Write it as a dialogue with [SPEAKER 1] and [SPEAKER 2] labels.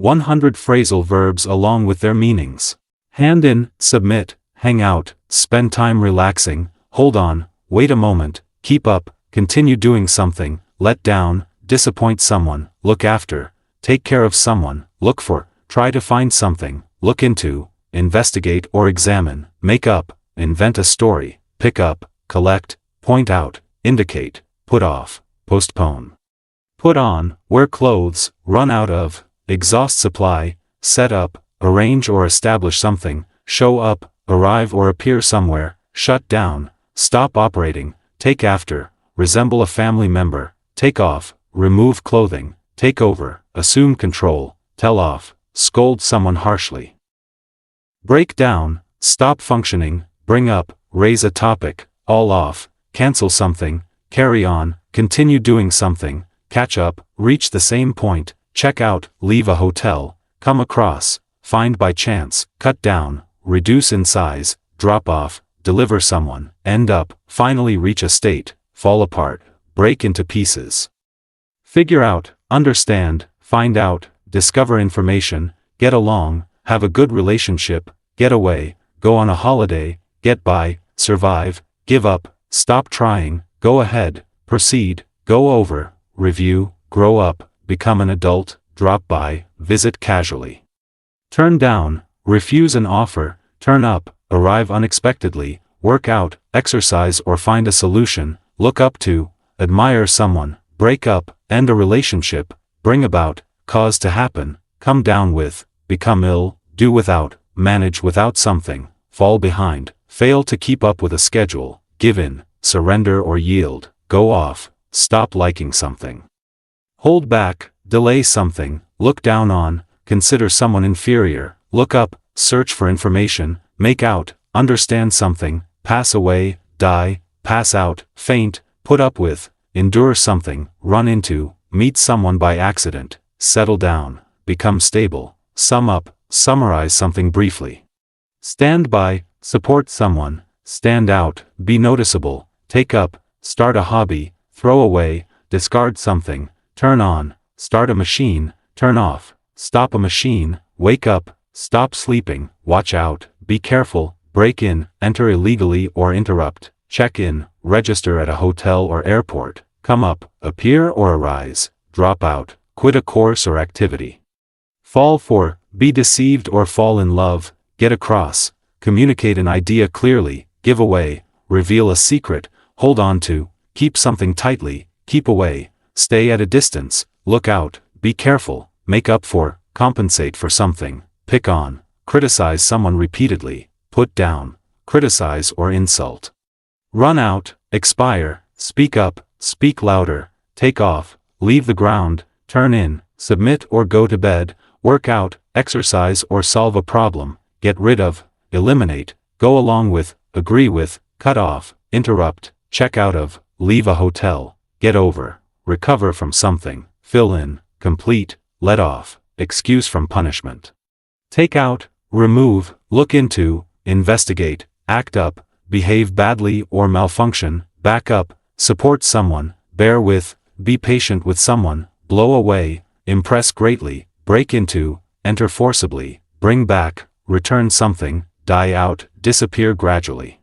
[SPEAKER 1] 100 phrasal verbs along with their meanings. Hand in, submit, hang out, spend time relaxing, hold on, wait a moment, keep up, continue doing something, let down, disappoint someone, look after, take care of someone, look for, try to find something, look into, investigate or examine, make up, invent a story, pick up, collect, point out, indicate, put off, postpone. Put on, wear clothes, run out of, exhaust supply, set up, arrange or establish something, show up, arrive or appear somewhere, shut down, stop operating, take after, resemble a family member, take off, remove clothing, take over, assume control, tell off, scold someone harshly. Break down, stop functioning, bring up, raise a topic, all off, cancel something, carry on, continue doing something, catch up, reach the same point, check out, leave a hotel, come across, find by chance, cut down, reduce in size, drop off, deliver someone, end up, finally reach a state, fall apart, break into pieces. Figure out, understand, find out, discover information, get along, have a good relationship, get away, go on a holiday, get by, survive, give up, stop trying, go ahead, proceed, go over, review, grow up, become an adult, drop by, visit casually. Turn down, refuse an offer, turn up, arrive unexpectedly, work out, exercise or find a solution, look up to, admire someone, break up, end a relationship, bring about, cause to happen, come down with, become ill, do without, manage without something, fall behind, fail to keep up with a schedule, give in, surrender or yield, go off, stop liking something. Hold back, delay something, look down on, consider someone inferior, look up, search for information, make out, understand something, pass away, die, pass out, faint, put up with, endure something, run into, meet someone by accident, settle down, become stable, sum up, summarize something briefly. Stand by, support someone, stand out, be noticeable, take up, start a hobby, throw away, discard something, turn on, start a machine, turn off, stop a machine, wake up, stop sleeping, watch out, be careful, break in, enter illegally or interrupt, check in, register at a hotel or airport, come up, appear or arise, drop out, quit a course or activity. Fall for, be deceived or fall in love, get across, communicate an idea clearly, give away, reveal a secret, hold on to, keep something tightly, keep away, stay at a distance, look out, be careful, make up for, compensate for something, pick on, criticize someone repeatedly, put down, criticize or insult. Run out, expire, speak up, speak louder, take off, leave the ground, turn in, submit or go to bed, work out, exercise or solve a problem, get rid of, eliminate, go along with, agree with, cut off, interrupt, check out of, leave a hotel, get over, recover from something, fill in, complete, let off, excuse from punishment. Take out, remove, look into, investigate, act up, behave badly or malfunction, back up, support someone, bear with, be patient with someone, blow away, impress greatly, break into, enter forcibly, bring back, return something, die out, disappear gradually.